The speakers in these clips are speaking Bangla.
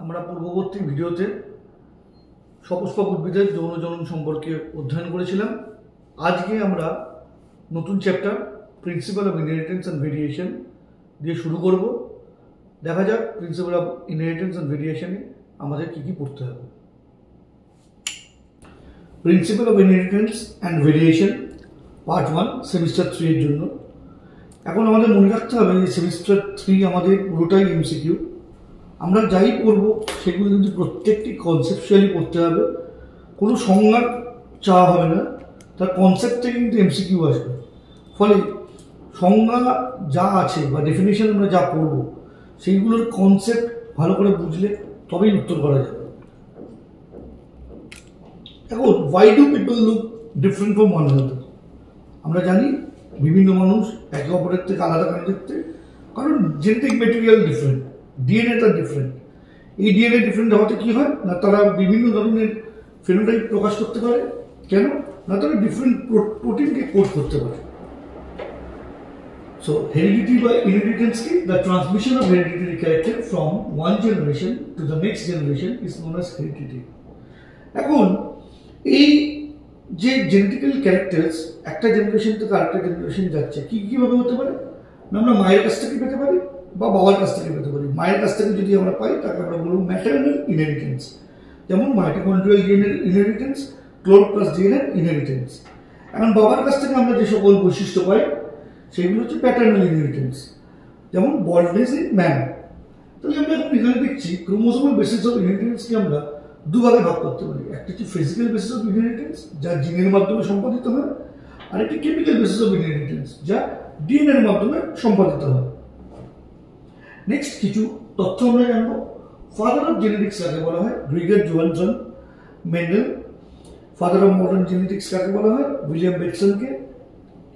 আমরা পূর্ববর্তী ভিডিওতে সপুষ্পক উদ্ভিদের যৌন জনন সম্পর্কে অধ্যয়ন করেছিলাম। আজকে আমরা নতুন chapter principal of inheritance and variation দিয়ে শুরু করব। দেখা যাক প্রিন্সিপাল অফ ইনহেরিটেন্স অ্যান্ড ভেরিয়েশনে আমাদের কী কী পড়তে হবে। Principal of inheritance and variation part 1 semester 3 এর জন্য। এখন আমাদের মনে রাখতে হবে যে সেমিস্টার 3 আমাদের পুরোটাই এমসিকিউ। আমরা যাই পড়ব সেগুলো কিন্তু প্রত্যেকটি কনসেপচুয়ালি পড়তে হবে, কোনো সংজ্ঞা চাওয়া হবে না, তার কনসেপ্ট থেকে কিন্তু এমসিকিউ আসবে। ফলে সংজ্ঞা যা আছে বা ডেফিনেশন আমরা যা পড়ব সেইগুলোর কনসেপ্ট ভালো করে বুঝলে তবেই উত্তর করা যাবে। এখন why do people look different from one another? আমরা জানি বিভিন্ন মানুষ একে অপরের থেকে আলাদা কেন দেখতে, কারণ জেনেটিক মেটেরিয়াল ডিফারেন্ট, ডিএনএটা ডিফারেন্ট। এই ডিএনএ ডিফারেন্ট হওয়াতে কী হয় না, তারা বিভিন্ন ধরনের ফেনোটাইপ প্রকাশ করতে পারে। কেন না, তারা ডিফারেন্ট প্রোটিনকে কোড করতে পারে। সো হেরিডিটি বা ইনহেরিটেন্স কি? The transmission of hereditary character from one generation to the next generation is known as heredity. এখন এই যে জেনেটিক্যাল ক্যারেক্টার্স একটা জেনারেশন থেকে আরেকটা জেনারেশন যাচ্ছে, কীভাবে হতে পারে না, আমরা মায়ের কাছ থেকে পেতে পারি বা বাবার কাছ থেকে পেতে পারি। মায়ের কাছ থেকে যদি আমরা পাই তাকে আমরা বলবো ম্যাটারনাল ইনহেরিটেন্স, যেমন মাইটোকন্ড্রিয়াল ডিএনএর ইনহেরিটেন্স, ক্লোরোপ্লাস্ট ডিএনএর ইনহেরিটেন্স। এখন বাবার কাছ থেকে আমরা যে সকল বৈশিষ্ট্য পাই সেগুলো হচ্ছে প্যাটার্নাল ইনহেরিটেন্স, যেমন বল্ডনেস ইন ম্যান। তাহলে আমরা এখন এখানে দেখছি ক্রোমোসোমাল বেসিস অফ ইনহেরিটেন্সকে আমরা দুভাগে ভাগ করতে পারি। একটা হচ্ছে ফিজিক্যাল বেসিস অফ ইনহেরিটেন্স, যা জিনের মাধ্যমে সম্পাদিত হয়, আর একটি কেমিক্যাল বেসিস অফ ইনহেরিটেন্স, যা ডিএনএর মাধ্যমে সম্পাদিত হয়। নেক্সট কিছু তথ্য আমরা জানবো। ফাদার অফ জেনেটিক্স কাকে বলা হয়? Gregor Johannsen Mendel. Father of modern genetics কাকে বলা হয়? উইলিয়াম বেটসনকে।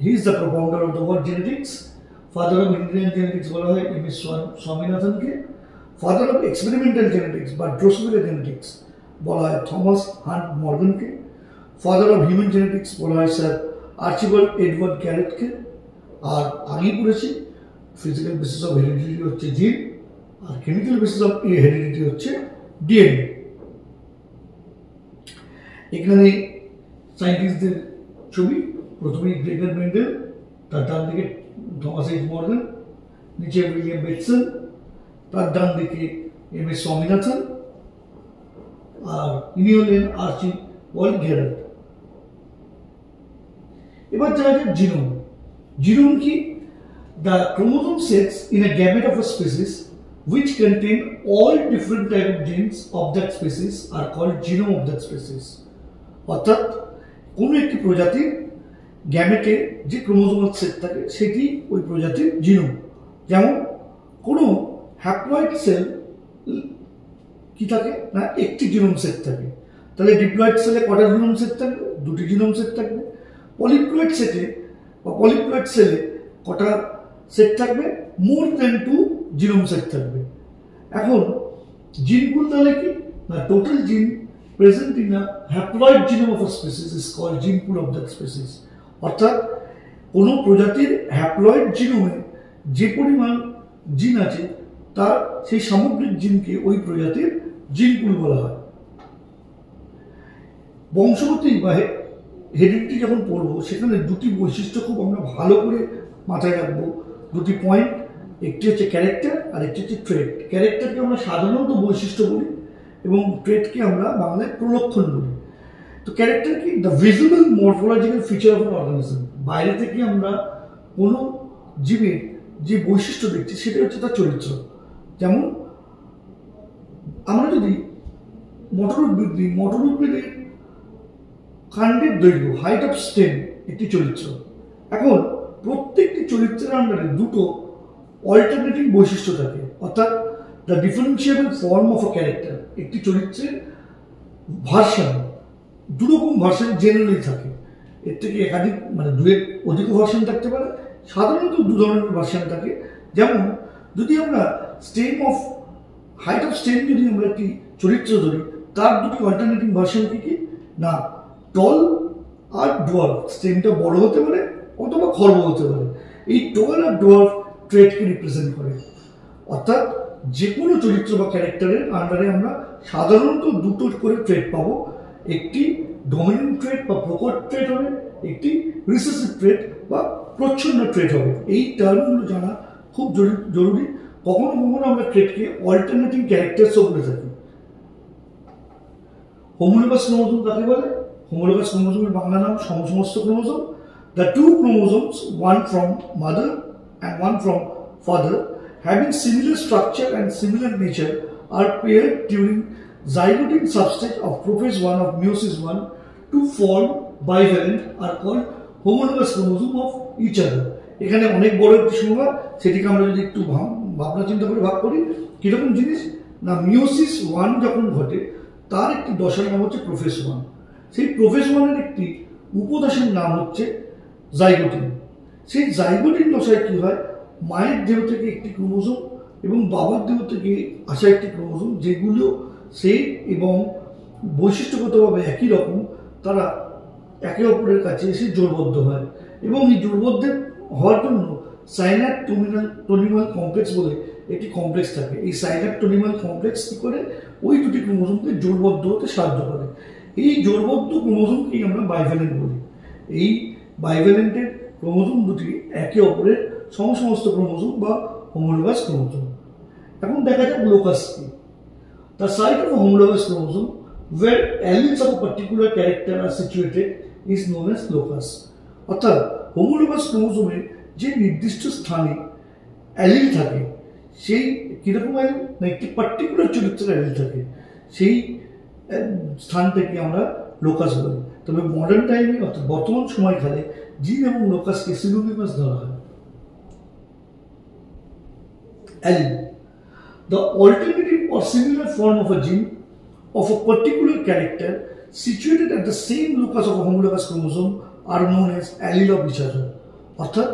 He is the propounder of the word genetics. Father of Indian genetics বলা হয় এম.এস. স্বামীনাথনকে। ফাদার অফ এক্সপেরিমেন্টাল জেনেটিক্স বা ড্রোসোফিলা জেনেটিক্স বলা হয় থমাস হান্ট মর্গানকে। ফাদার অফ হিউম্যান জেনেটিক্স বলা হয় স্যার আর্চিবাল্ড এডওয়ার্ড ক্যারেটকে। আর আগেই পড়েছি ফিজিক্যাল বেসিস অফ হেরিডিটি হচ্ছে জিন, আর কেমিক্যাল বেসিস অফ হেরিডিটি হচ্ছে ডিএনএ। এখানে সায়েন্টিস্টদের ছবি, প্রথমেই গ্রেগর মেন্ডেল, তার ডান দিকে থমাস এইচ মর্গান, নিচে উইলিয়াম বেটসন, তার ডান দিকে এম.এস. স্বামীনাথন, আর ইনি হলেন আর্চিবাল্ড ক্যারেট। এবার যারা যায় জিনোম। জিনোম কি? The chromosome sets in a gamete of a species which contain all different type of genes of that species are called genome of that species. অর্থাৎ কোন একটি প্রজাতির গ্যামেটে যে ক্রোমোজোমাল সেট থাকে সেটি ওই প্রজাতির জিনোম। যেমন কোনো হ্যাপ্লয়েড সেল কি থাকে না, একটি জিনোম সেট থাকে। তাহলে ডিপ্লয়েড সেলে কটা জিনোম সেট থাকবে? দুটি জিনোম সেট থাকবে। পলিপ্লয়েড সেটে বা পলিপ্লয়েড সেলে কটা সেট থাকবে? মোর দ্যান 2 জিনোম সেট থাকবে। এখন জিন পুল তাহলে কি না, total gene present in a haploid genome of a species is called gene pool of that species. অর্থাৎ কোনো প্রজাতির হ্যাপ্লয়েড জিনোমে যে পরিমাণ জিন আছে তার সেই সামগ্রিক জিনকে ওই প্রজাতির জিন পুল বলা হয়। বংশগতি বা হেরিডিটি যখন পড়বো সেখানে দুটি বৈশিষ্ট্য খুব আমরা ভালো করে মাথায় রাখবো, দুটি পয়েন্ট। একটি হচ্ছে ক্যারেক্টার আর একটি হচ্ছে ট্রেট। ক্যারেক্টারকে আমরা সাধারণত বৈশিষ্ট্য বলি এবং ট্রেটকে আমরা বাংলায় প্রলক্ষণ বলি। তো ক্যারেক্টার কি? The visible morphological feature of an organism. বাইরে থেকে আমরা কোনো জীবের যে বৈশিষ্ট্য দেখছি সেটা হচ্ছে তার চরিত্র। যেমন আমরা যদি মটর উদ্ভিদের কাণ্ডের দৈর্ঘ্য, হাইট অফ স্টেম একটি চরিত্র। এখন প্রত্যেকটি চরিত্রের আন্ডারে দুটো অল্টারনেটিং বৈশিষ্ট্য থাকে, অর্থাৎ the differentiable form of a character. একটি চরিত্রের ভার্সন, দুরকম ভার্সন জেনারেলি থাকে। এর থেকে একাধিক দুয়ের অধিক ভার্সন থাকতে পারে, সাধারণত দু ধরনের ভার্সন থাকে। যেমন যদি আমরা হাইট অফ স্টেম যদি আমরা একটি চরিত্র ধরি, তার দুটি অল্টারনেটিং ভার্সন কি কি না, টল আর ডোয়ার্ফ। স্টেমটা বড় হতে পারে অথবা খর্ব হতে পারে। এই টল আর ডোয়ার্ফ ট্রেটকে রিপ্রেজেন্ট করে। অর্থাৎ যে কোনো চরিত্র বা ক্যারেক্টারের আন্ডারে আমরা সাধারণত দুটো করে ট্রেট পাবো। একটি ডমিনেন্ট ট্রেট বা প্রকট ট্রেট হবে, একটি রিসেসিভ ট্রেট বা প্রচ্ছন্ন ট্রেট হবে। এই টার্মগুলো জানা খুব জরুরি। কখনো কখনো আমরা ট্রেটকে অল্টারনেটিং ক্যারেক্টারসও বলে থাকি। হোমোলোগাস ক্রোমোজোম কাকে বলে? হোমোলোগাস ক্রোমোজোমের বাংলা নাম সমসমস্ত chromosome. The two chromosomes, one from mother and one from father, having similar structure and similar nature, are paired during zygotic substage of prophase 1 of meiosis 1 to form bivalent, are called homologous chromosome of each other. এখানে অনেক বড় একটি সংজ্ঞা, সেটিকে আমরা যদি একটু ভাবনা চিন্তা করে ভাগ করি, কিরকম জিনিস না, মিওসিস 1 যখন ঘটে তার একটি দশার নাম হচ্ছে প্রোফেজ 1। সেই প্রোফেজ 1 এর একটি উপদশার নাম হচ্ছে জাইগোটিন। সেই জাইগোটিন দশায় কি হয়, মায়ের দেহ থেকে একটি ক্রোমোজোম এবং বাবার দেহ থেকে আসা একটি ক্রোমোজোম, যেগুলো সেই এবং বৈশিষ্ট্যগতভাবে একই রকম, তারা একে অপরের কাছে এসে জোড়বদ্ধ হয় এবং এই জোড়বদ্ধ হওয়ার জন্য সাইনাপটোনিমাল কমপ্লেক্স বলে একটি কমপ্লেক্স থাকে। এই সাইনাপটোনিমাল কমপ্লেক্স কি করে ওই দুটি ক্রোমোজোমকে জোড়বদ্ধ হতে সাহায্য করে। এই জোড়বদ্ধ ক্রোমোজোমকেই আমরা বাইভ্যালেন্ট বলি। এই বাইভ্যালেন্টের ক্রোমোজোম দুটি একে অপরের সমসমস্ত ক্রোমোজোম বা হোমোলোগাস ক্রোমোজোম। এখন দেখা যাক লোকাস কি। The site of a homologous chromosome where alleles of a particular character are situated is known as locus. অর্থাৎ হোমোলোগাস ক্রোমোজোমের যে নির্দিষ্ট স্থানে অ্যালিল থাকে, সেই কিরকম অ্যালিল না, একটি পার্টিকুলার চরিত্রের অ্যালিল থাকে, সেই স্থানটাকে আমরা লোকাস বলি। তবে মডার্ন টাইমে অর্থাৎ বর্তমান সময়কালে জিন এবং লোকাসকে সিনোনিমাস ধরা হয়। Allele, the alternative or similar form of a gene of a particular character situated at the same locus of a homologous chromosome are known as allele of each other. অর্থাৎ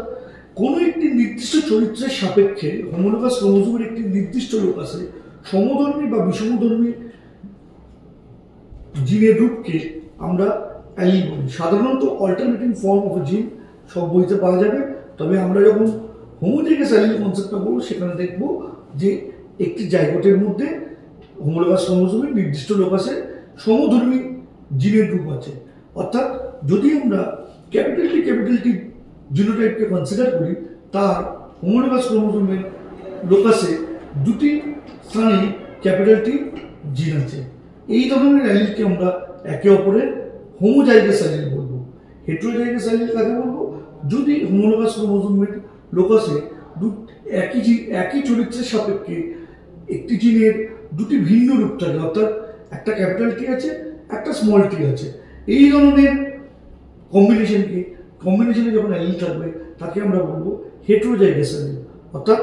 কোনো একটি নির্দিষ্ট চরিত্রের সাপেক্ষে হোমোলোগাস ক্রোমোজোমের একটি নির্দিষ্ট লোকাসে সমধর্মী বা বিষমধর্মী জিনের রূপকে আমরা অ্যালিল বলি। সাধারণত অল্টারনেটিং ফর্ম অফ এ জিন সব বইতে পাওয়া যাবে, তবে আমরা যখন হোমোজাইগাস অ্যালিল কনসেপ্টটা বলবো সেখানে দেখব যে একটি জাইগোটের মধ্যে হোমোলোগাস ক্রোমোজোমের নির্দিষ্ট লোকাসে সমধর্মী জিনের রূপ আছে। অর্থাৎ যদি আমরা ক্যাপিটাল টি জিনোটাইপকে কনসিডার করি, তার হোমোলোগাস ক্রোমোজোমের লোকাসে দুটি স্থানে ক্যাপিটাল টি জিন আছে। এই ধরনের অ্যালিলকে আমরা একে অপরের হোমোজাইগাস অ্যালিল বলবো। হেটেরোজাইগাস অ্যালিল কাকে বলবো? যদি হোমোলোগাস ক্রোমোজোমের লোকাসে একই চরিত্রের সাপেক্ষে একটি জিনের দুটি ভিন্ন রূপ থাকে, অর্থাৎ একটা ক্যাপিটাল টি আছে, একটা স্মল টি আছে। এই ধরনের কম্বিনেশনে যখন অ্যালিল থাকবে তাকে আমরা বলবো হেটেরোজাইগাস অ্যালিল। অর্থাৎ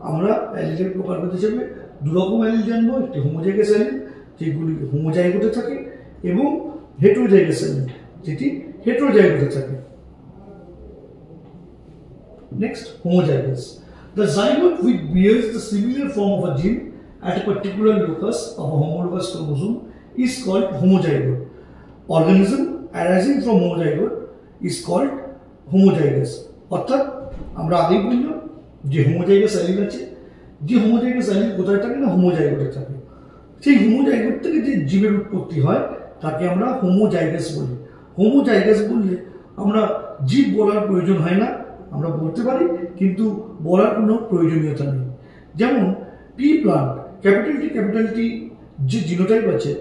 আমরা অ্যালিলের প্রকারভেদ হিসেবে দুরকম অ্যালিল জানবো, একটি হোমোজাইগাস অ্যালিল যেগুলি হোমোজাইগোটে থাকে এবং হেটেরোজাইগাস অ্যালিল যেটি হেটেরোজাইগোটে থাকে। Next, homozygous. The zygote which bears the similar form of a gene at a particular locus of a homologous chromosome is called homozygote. Organism arising from homozygote is called homozygous. অর্থাৎ আমরা আগেই বললাম যে হোমোজাইগাস অ্যালিল আছে, যে হোমোজাইগাস অ্যালিল কোথায় থাকে না, হোমোজাইগোটে থাকে। সেই হোমোজাইগোট থেকে যে জীবের উৎপত্তি হয় তাকে আমরা হোমোজাইগাস বলি। হোমোজাইগাস বললে আমরা জীব বলার প্রয়োজন হয় না, আমরা বলতে পারি, কিন্তু বলার কোনো প্রয়োজনীয়তা নেই। যেমন পি প্লান্ট, ক্যাপিটাল টি যে জিনোটাইপ আছে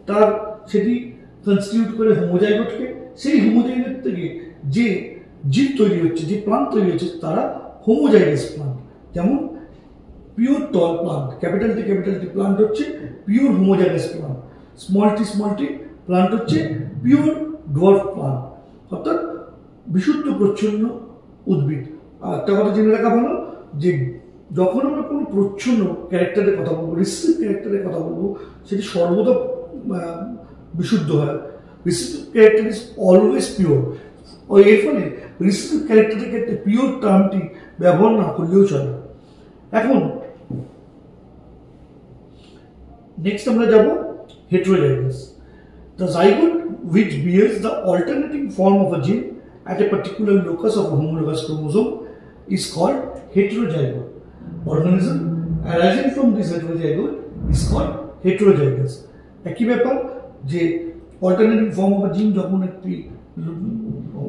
তার সেটি কনস্টিটিউট করে হোমোজাইগোটকে। সেই হোমোজাইগোট থেকে যে জীব তৈরি হচ্ছে, যে প্লান্ট তৈরি হচ্ছে, তারা হোমোজাইগাস প্লান্ট। যেমন পিওর টল প্লান্ট, ক্যাপিটাল টি প্লান্ট হচ্ছে পিওর হোমোজাইগাস প্লান্ট। স্মল টি প্লান্ট হচ্ছে পিওর ডোয়ার্ফ প্লান্ট, অর্থাৎ বিশুদ্ধ প্রচ্ছন্ন উদ্ভিদ। আর একটা কথা জেনে রাখা ভালো যে যখন আমরা কোনো প্রচ্ছন্ন ক্যারেক্টারের কথা বলবো, রিসিসিভ ক্যারেক্টারের কথা বলবো, সেটি সর্বদা বিশুদ্ধ হয়। Recessive character is always pure. এর ফলে রিসিসিভ ক্যারেক্টারের ক্ষেত্রে পিওর টার্মটি ব্যবহার না করলেও চলে। এখন নেক্সট আমরা যাব heterozygous. The zygote which bears the alternating form of a gene at a particular locus of a homologous chromosome is called heterozygote. Organism arising from this heterozygote is called heterozygous. একই ব্যাপার যে অল্টারনেটিভ ফর্ম অফ জিন যখন একটি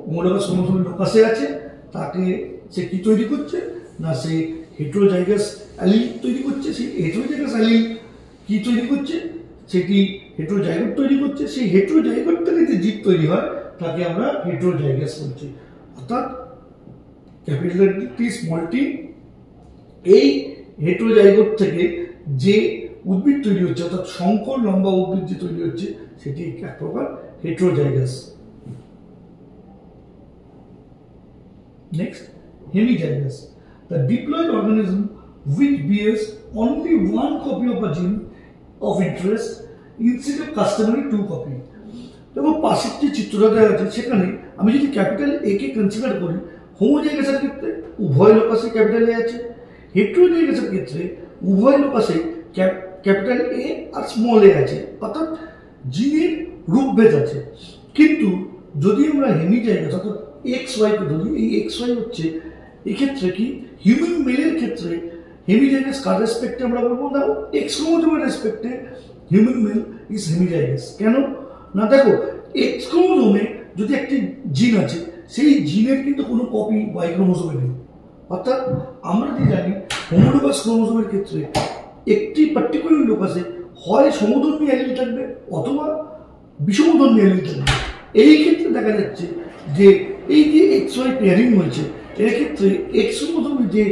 হোমোলোগাস ক্রোমোসোমের লোকাসে আছে তাকে সে কি তৈরি করছে না সে হেটেরোজাইগাস অ্যালিল তৈরি করছে। সেই হেটেরোজাইগাস অ্যালিল কি তৈরি করছে, সেটি হেটেরোজাইগোট তৈরি করছে। সেই হেটেরোজাইগোট থেকে যে জীব তৈরি হয় তাকে আমরা হেটেরোজাইগাস বলছি। অর্থাৎ ক্যাপিটাল টি স্মল টি, এই হেটেরোজাইগোট থেকে যে উদ্ভিদ তৈরি হচ্ছে অর্থাৎ সংকর লম্বা উদ্ভিদ যে তৈরি হচ্ছে সেটি এক প্রকার heterozygous. Next, hemizygous, the diploid organism which bears only one copy of a gene of interest instead of customary two copy. দেখো পাশের যে চিত্রটা দেওয়া আছে সেখানে আমি যদি ক্যাপিটাল এ কে কনসিডার করি, হোমোজাইগাসের ক্ষেত্রে উভয় লোকাসে ক্যাপিটাল এ আছে, হেটেরোজাইগাসের ক্ষেত্রে উভয় লোকাসে ক্যাপিটাল এ আর স্মল এ আছে, অর্থাৎ জিনের রূপভেদ আছে। কিন্তু যদি আমরা হেমিজাইগাস অর্থাৎ এক্স ওয়াইকে ধরি, এই এক্স ওয়াই হচ্ছে এক্ষেত্রে কি হিউম্যান মেলের ক্ষেত্রে হেমিজাইগাস কার রেসপেক্টে আমরা বলবো না এক্স ক্রোমোজোমের রেসপেক্টে হিউম্যান মেল ইজ হেমিজাইগাস। কেন না দেখো এক্স ক্রোমোজোমে যদি একটি জিন আছে সেই জিনের কিন্তু কোনো কপি ওয়াই ক্রোমোজোমে নেই। অর্থাৎ আমরা যে জানি হোমোলোগাস ক্রোমোজোমের ক্ষেত্রে একটি পার্টিকুলার লোকাসে হয় সমধর্মী অ্যালিল থাকবে অথবা বিষমধর্মী অ্যালিল থাকবে। এই ক্ষেত্রে দেখা যাচ্ছে যে এই যে এক্স ওয়াই পেয়ারিং হয়েছে এর ক্ষেত্রে এক্স ক্রোমোজোমে যে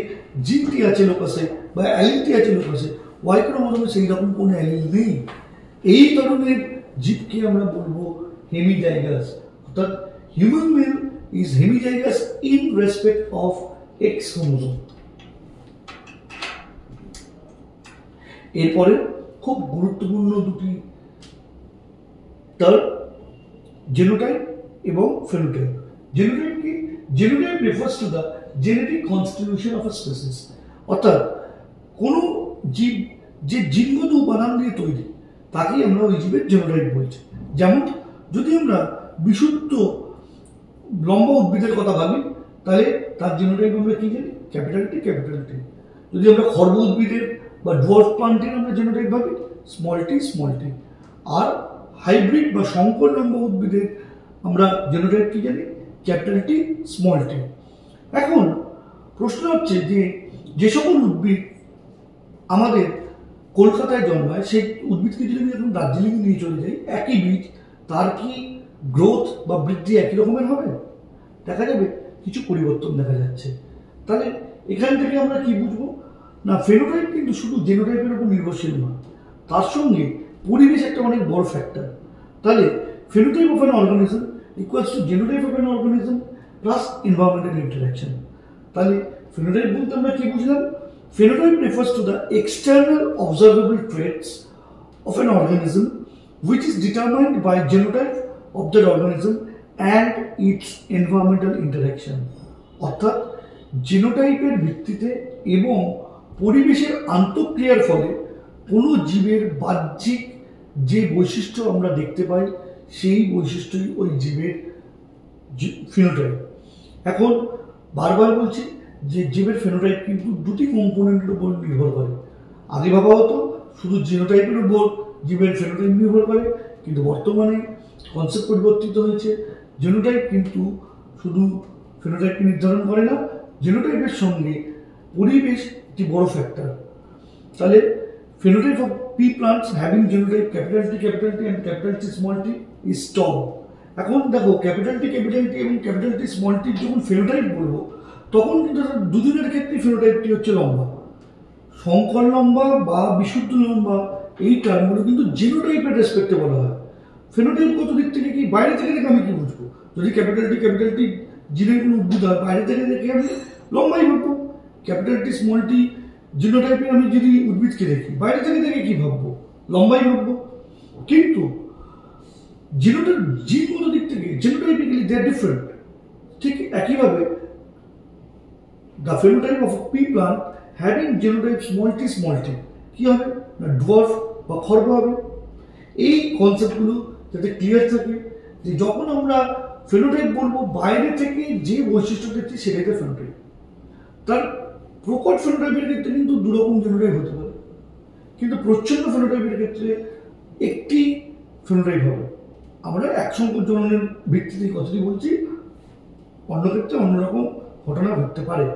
জিনটি আছে লোকাসে বা অ্যালিলটি আছে লোকাসে, ওয়াই ক্রোমোজোমে সেই রকম কোনো অ্যালিল নেই। এই ধরনের জীবকে আমরা বলবো হেমিজাইগাস। অর্থাৎ human male is hemizygous in respect of X chromosome. এরপরে খুব গুরুত্বপূর্ণ দুটি টার্ম, জেনোটাইপ এবং ফেনোটাইপ। জেনোটাইপ কি? Genotype refers to the genetic constitution of a species. অর্থাৎ কোনো জীব যে জিনগত উপাদান দিয়ে তৈরি তাকেই আমরা ওই জীবের জেনোটাইপ বলছি। যেমন যদি আমরা বিশুদ্ধ লম্বা উদ্ভিদের কথা ভাবি তাহলে তার জেনোটাইপ আমরা কি জানি? Capital T, capital T. যদি আমরা খর্ব উদ্ভিদের বা ডোয়ার্ফ প্লান্টের আমরা জেনোটাইপ ভাবি স্মল টি, স্মল টি। আর হাইব্রিড বা সংকর লম্বা উদ্ভিদের আমরা জেনোটাইপ কি জানি? Capital T, small tea. এখন প্রশ্ন হচ্ছে যে যে সকল উদ্ভিদ আমাদের কলকাতায় জন্মায় সেই উদ্ভিদকে যদি আমি এখন দার্জিলিং নিয়ে চলে যাই একই বীজ, তার কি গ্রোথ বা বৃদ্ধি একই রকমের হবে? দেখা যাবে কিছু পরিবর্তন দেখা যাচ্ছে। তাহলে এখান থেকে আমরা কি বুঝবো না ফেনোটাইপ কিন্তু শুধু জেনোটাইপের উপর নির্ভরশীল নয়, তার সঙ্গে পরিবেশ একটা অনেক বড় ফ্যাক্টর। তাহলে phenotype of an organism equals to genotype of an organism plus environmental interaction. তাহলে phenotype বলতে আমরা কি বুঝলাম? Phenotype refers to the external observable traits of an organism which is determined by genotype of that organism and its environmental interaction. অর্থাৎ জিনোটাইপের ভিত্তিতে এবং পরিবেশের আন্তঃক্রিয়ার ফলে কোনো জীবের বাহ্যিক যে বৈশিষ্ট্য আমরা দেখতে পাই সেই বৈশিষ্ট্যই ওই জীবের ফিনোটাইপ। এখন বারবার বলছি যে জীবের ফিনোটাইপ কিন্তু দুটি কম্পোনেন্টের উপর নির্ভর করে। আগে ভাবা হতো শুধু জিনোটাইপের উপর জীবের ফিনোটাইপ নির্ভর করে, কিন্তু বর্তমানে কনসেপ্ট পরিবর্তিত হয়েছে। জিনোটাইপ কিন্তু শুধু ফিনোটাইপকে নির্ধারণ করে না, জিনোটাইপের সঙ্গে পরিবেশ একটি বড় ফ্যাক্টর। তাহলে phenotype of pea plants having genotype capital T and capital T small t is tall. এখন দেখো ক্যাপিটাল টি এবং ক্যাপিটাল টি স্মল টি যখন ফিনোটাইপ বলবো তখন কিন্তু দুজনের ক্ষেত্রে ফিনোটাইপটি হচ্ছে লম্বা। সংকর লম্বা বা বিশুদ্ধ লম্বা এই টার্মগুলো কিন্তু জিনোটাইপের রেসপেক্টে বলা হয়। ফিনোটাইপ কত দিক থেকে কি বাইরে থেকে দেখে আমি কি বুঝবো? যদি ক্যাপিটাল টি জিনের কোনো উদ্ভিদ হয় বাইরে থেকে দেখে আমি লম্বাই ভাববো। ক্যাপিটাল টি স্মল টি জিনোটাইপে আমি যদি উদ্ভিদকে দেখি বাইরে থেকে দেখে কি ভাববো? লম্বাই ভাববো। কিন্তু জিনগত দিক থেকে জিনোটাইপিক্যালি দে আর ডিফারেন্ট। ঠিক একইভাবে the phenotype of pea plant having genotype small T কি হবে না ডোয়ার্ফ বা খর্ব হবে। এই কনসেপ্টগুলো যাতে ক্লিয়ার থাকে যে যখন আমরা ফিনোটাইপ বলবো বাইরে থেকে যে বৈশিষ্ট্য দেখছি সেটাই তো ফিনোটাইপ। তার প্রকট ফেনোটাইপের ক্ষেত্রে কিন্তু দুরকম জেনোটাইপ হতে পারে, কিন্তু প্রচ্ছন্ন ফেনোটাইপের ক্ষেত্রে একটি ফেনোটাইপ হবে। আমরা এক সংকর জননের ভিত্তিতে কথাটি বলছি, অন্য ক্ষেত্রে অন্যরকম ঘটনা ঘটতে পারে।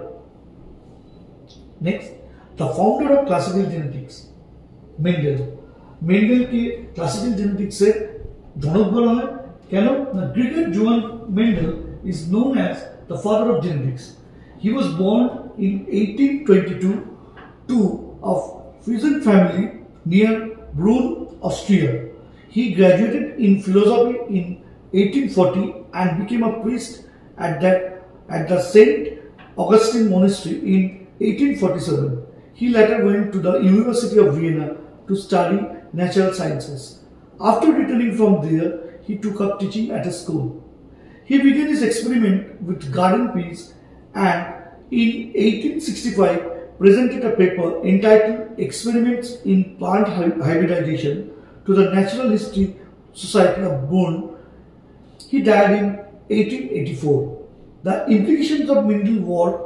Next, the founder of classical genetics Mendel. মেন্ডেলকে ক্লাসিক্যাল জেনেটিক্সের জনক বলা হয়। কেন? না, Gregor Johann Mendel is known as the father of genetics. He was born in 1822 to of peasant family near Brunn, Austria. He graduated in philosophy in 1840 and became a priest at the Saint Augustine Monastery in 1847. He later went to the University of Vienna to study natural sciences. After returning from there, he took up teaching at a school. He began his experiment with garden peas and in 1865 presented a paper entitled Experiments in Plant Hybridization to the Natural History Society of Bonn. He died in 1884. The implications of Mendel's work,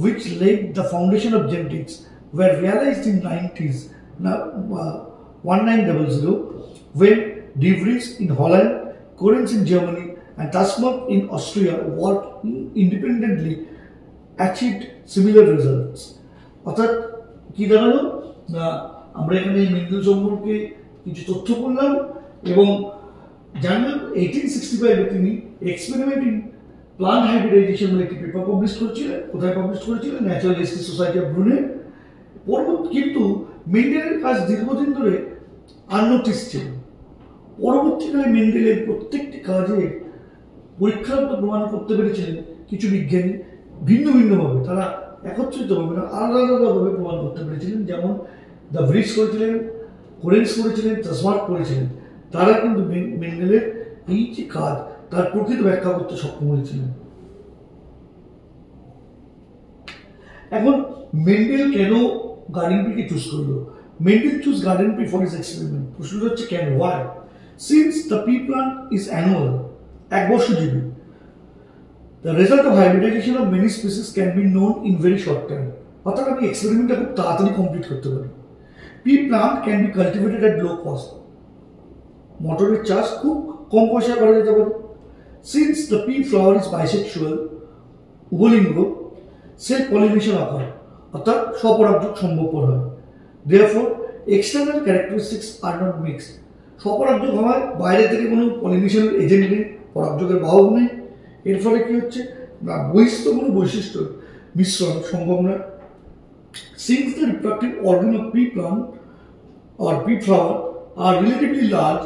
which laid the foundation of genetics, were realized in 1900 when De Vries in Holland, Correns in Germany, and Tasmark in Austria worked independently achieved similar results. অর্থাৎ কি দাঁড়ালো না, আমরা এখানে মেন্ডেল সম্পর্কে কিছু তথ্য বললাম এবং জানলাম 1865 তিনি এক্সপেরিমেন্ট ইন প্লান্ট হাইব্রিডাইজেশন বলে একটি পেপার পাবলিশ করেছিলেন। কোথায় পাবলিশ করেছিলেন? Natural history society of Brunei. কিন্তু মেন্ডেলের কাজ দীর্ঘদিন ধরে আননোটিস ছিল। পরবর্তীকালে মেন্ডেলের প্রত্যেকটি কাজে পরীক্ষাগত প্রমাণ করতে পেরেছিলেন কিছু বিজ্ঞানী ভিন্ন ভিন্নভাবে, তারা একত্রিতভাবে না আলাদাভাবে প্রমাণ করতে পেরেছিলেন। যেমন দ্য ভ্রিস করেছিলেন, কোরেন্স করেছিলেন, তাসমার্ক করেছিলেন। তারা কিন্তু মেন্ডেলের এই যে কাজ তার প্রকৃত ব্যাখ্যা করতে সক্ষম হয়েছিলেন। এখন মেন্ডেল কেন গার্ডেন পিকে চুজ করলো? Mendel choose garden P for his experiment. প্রশ্নটা হচ্ছে কেন, Y? Since the pea plant is annual, একবর্ষজীবী, the result of hybridization of many species can be known in very short time. অর্থাৎ আমি এক্সপেরিমেন্টটা খুব তাড়াতাড়ি কমপ্লিট করতে পারি। Pea plant can be cultivated at low cost. মটরের চাষ খুব কম পয়সায় করা যেতে পারে। Since the pea flower is bisexual, উভলিঙ্গ, self pollination occur, অর্থাৎ স্বপরাগযোগ সম্ভবপর হয়। Therefore, external characteristics are not mixed. স্বপরাগযোগ হওয়ায় বাইরে থেকে কোনো পলিনেশন এজেন্ট নেই, পরাগযোগের বাহক নেই। এর ফলে কি হচ্ছে না, বৈশিষ্ট্য কোনো বৈশিষ্ট্য মিশ্রণ সম্ভব নয়। Since the reproductive organ of pea plant or pea flower are relatively large,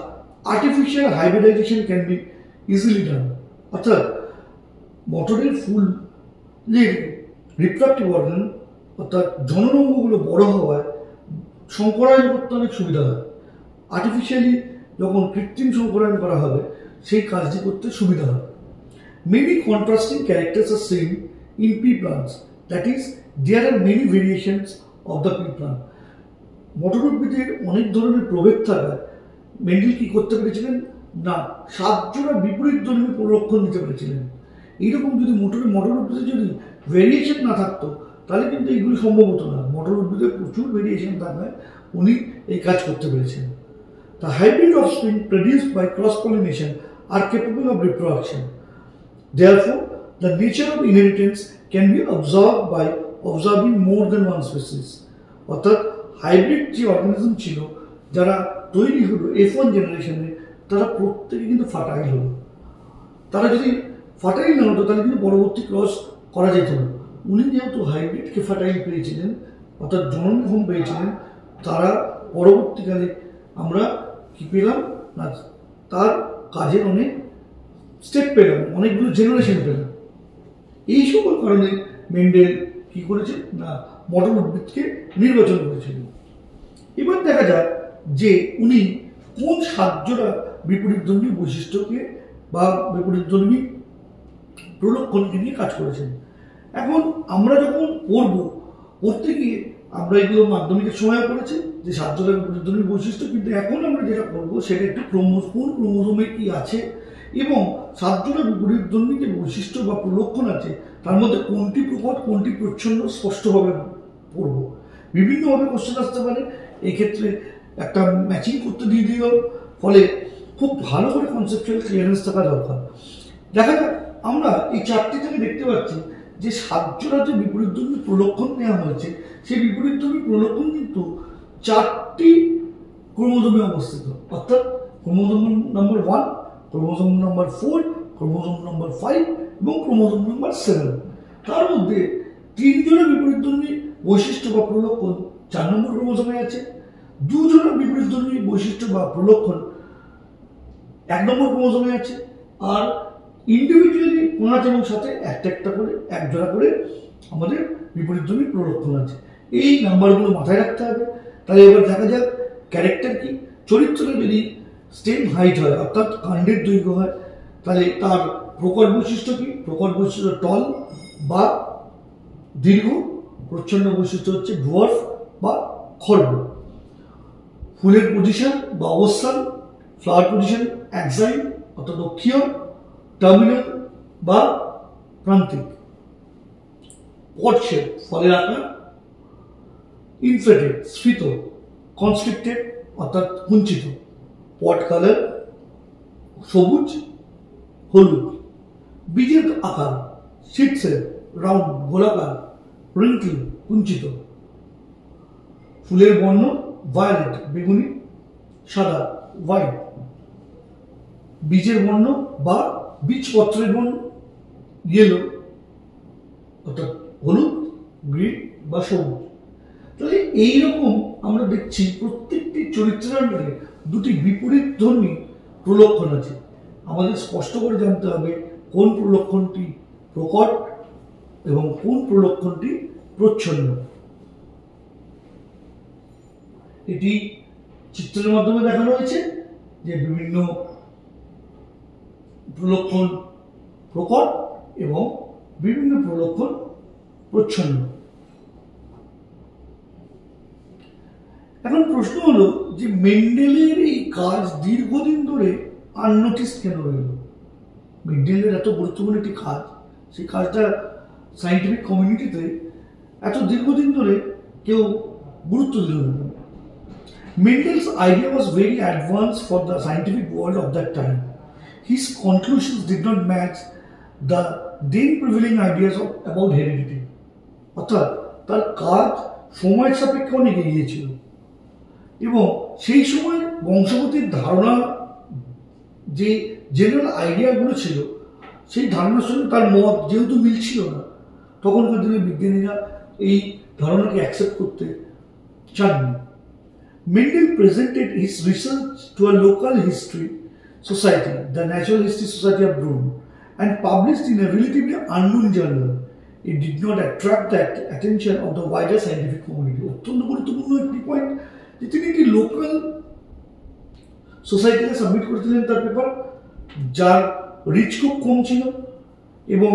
artificial hybridization can be easily done. অর্থাৎ মটরের ফুলের রিপ্রোডাক্টিভ অর্গান অর্থাৎ জননাঙ্গগুলো বড় হওয়ায় সংকরায়ন করতে অনেক সুবিধা হয়। আর্টিফিশিয়ালি যখন কৃত্রিম সংকরায়ন করা হবে সেই কাজটি করতে সুবিধা হয়। Many contrasting characters are seen in pea plants, that is, there are many variations of the pea plant. মটর উদ্ভিদের অনেক ধরনের প্রভেদ থাকায় মেন্ডেল কি করতে পেরেছিলেন না, 7 জোড়া বিপরীত ধর্মী প্রলক্ষণ দিতে পেরেছিলেন। এইরকম যদি মটর উদ্ভিদে যদি ভেরিয়েশন না থাকতো তাহলে কিন্তু এগুলো সম্ভব হতো না। মটর উদ্ভিদের প্রচুর ভেরিয়েশন থাকায় উনি এই কাজ করতে পেরেছেন। The hybrid offspring produced by cross-pollination are capable of reproduction. Therefore, the nature of inheritance can be observed by observing more than one species. অর্থাৎ হাইব্রিড যে অর্গানিজম ছিল যারা তৈরি হলো F1 জেনারেশনে, তারা প্রত্যেকে কিন্তু ফার্টাইল হলো। তারা যদি ফার্টাইল না হতো তাহলে কিন্তু পরবর্তী ক্রস করা যেত না। উনি যেহেতু হাইব্রিডকে ফার্টাইল পেয়েছিলেন অর্থাৎ জননক্ষম পেয়েছিলেন, তারা পরবর্তীকালে আমরা কি পেলাম না, তার কাজের অনেক স্টেপ পেলাম, অনেকগুলো জেনারেশন পেলাম। এই সকল কারণে মেন্ডেল কি করেছে না, মটর উদ্ভিদকে নির্বাচন করেছিলেন। এবার দেখা যাক যে উনি কোন 7 জোড়া বিপরীতধর্মী বৈশিষ্ট্যকে বা বিপরীতধর্মী প্রলক্ষণকে নিয়ে কাজ করেছেন। এখন আমরা যখন পড়তে গিয়ে আমরা এগুলো মাধ্যমিকের সময় পড়েছি যে 7 জোড়া বিপরীতধর্মী বৈশিষ্ট্য, কিন্তু এখন আমরা যেটা করবো সেটা একটু কোন ক্রোমোজোমে কি আছে এবং 7 জোড়া বিপরীতধর্মী যে বৈশিষ্ট্য বা প্রলক্ষণ আছে তার মধ্যে কোনটি প্রকট কোনটি প্রচ্ছন্ন স্পষ্টভাবে পড়বো। বিভিন্নভাবে কোশ্চেন আসতে পারে, এই ক্ষেত্রে একটা ম্যাচিং করতে দিয়ে দিল, ফলে খুব ভালো করে কনসেপচুয়াল ক্লিয়ারেন্স থাকা দরকার। দেখা যাক, আমরা এই চারটি থেকে দেখতে পাচ্ছি যে 7 জোড়া যে বিপরীতধর্মী প্রলক্ষণ নেওয়া হয়েছে, সেই বিপরীতধর্মী প্রলক্ষণ কিন্তু 4টি ক্রোমোজোমে অবস্থিত, অর্থাৎ chromosome number 1, chromosome number 4, chromosome number 5 এবং ক্রোমোজোম নাম্বার 7। তার মধ্যে 3 জোড়া বিপরীতধর্মী বৈশিষ্ট্য বা প্রলক্ষণ 4 নম্বর ক্রোমোজোমে আছে, 2 জোড়া বিপরীতধর্মী বৈশিষ্ট্য বা প্রলক্ষণ 1 নম্বর ক্রোমোজোমে আছে, আর ইন্ডিভিজুয়ালি 5 এবং 7 একটা করে 1 জোড়া করে আমাদের বিপরীতধর্মী প্রলক্ষণ আছে। এই নাম্বারগুলো মাথায় রাখতে হবে। তাহলে এবার দেখা যাক ক্যারেক্টার কি। চরিত্রটা যদি স্টেম হাইট হয়, অর্থাৎ কাণ্ডের দৈর্ঘ্য হয়, তাহলে তার প্রকট বৈশিষ্ট্য কি? প্রকট বৈশিষ্ট্য টল বা দীর্ঘ, প্রচ্ছন্ন বৈশিষ্ট্য হচ্ছে ডুয়ার্ফ বা খর্ব। ফুলের পজিশন বা অবস্থান, ফ্লাওয়ার পজিশন অ্যাক্সাইল অর্থাৎ অক্ষীয়, টার্মিনাল বা প্রান্তিক। পট শেপ ফলের আকার, ইনফ্লেটেড স্ফীত, কনস্ট্রিক্টেড অর্থাৎ কুঞ্চিত। পট কালার সবুজ, হলুদ। বীজের আকার সিড শেপ, রাউন্ড গোলাকার, রিঙ্কল কুঞ্চিত। ফুলের বর্ণ ভায়োলেট বেগুনি, সাদা হোয়াইট। বীজের বর্ণ বা বীজপত্রের বর্ণ ইয়েলো অর্থাৎ হলুদ, গ্রিন বা সবুজ। তাহলে এইরকম আমরা দেখছি প্রত্যেকটি চরিত্রের আন্ডারে 2টি বিপরীতধর্মী প্রলক্ষণ আছে। আমাদের স্পষ্ট করে জানতে হবে কোন প্রলক্ষণটি প্রকট এবং কোন প্রলক্ষণটি প্রচ্ছন্ন। এটি চিত্রের মাধ্যমে দেখানো হয়েছে যে বিভিন্ন প্রলক্ষণ প্রকট এবং বিভিন্ন প্রলক্ষণ প্রচ্ছন্ন। এখন প্রশ্ন হলো যে মেন্ডেলের এই কাজ দীর্ঘদিন ধরে আননোটিস কেন রইল? মেন্ডেলের এত গুরুত্বপূর্ণ একটি কাজ, সেই কাজটা সায়েন্টিফিক কমিউনিটিতে এত দীর্ঘদিন ধরে কেউ গুরুত্ব দিল না। Mendel's idea was very advanced for the scientific world of that time. His conclusions did not match the then prevailing ideas about heredity. অর্থাৎ তার কাজ সময়ের সাপেক্ষে অনেক এগিয়েছিল এবং সেই সময় বংশগতির ধারণা যে জেনারেল আইডিয়াগুলো ছিল, সেই ধারণার সঙ্গে তার মত যেহেতু মিলছিল না, তখনকার দিনে বিজ্ঞানীরা এই ধারণাকে অ্যাকসেপ্ট করতে চাননি। Mendel presented his research to a local history society, the Natural History Society of Brünn, and published in a relatively unknown journal. It did not attract the attention of the wider scientific community. অত্যন্ত গুরুত্বপূর্ণ একটি পয়েন্ট যে তিনি একটি লোকাল সোসাইটিতে সাবমিট করেছিলেন তার পেপার, যার রিচ খুব কম ছিল এবং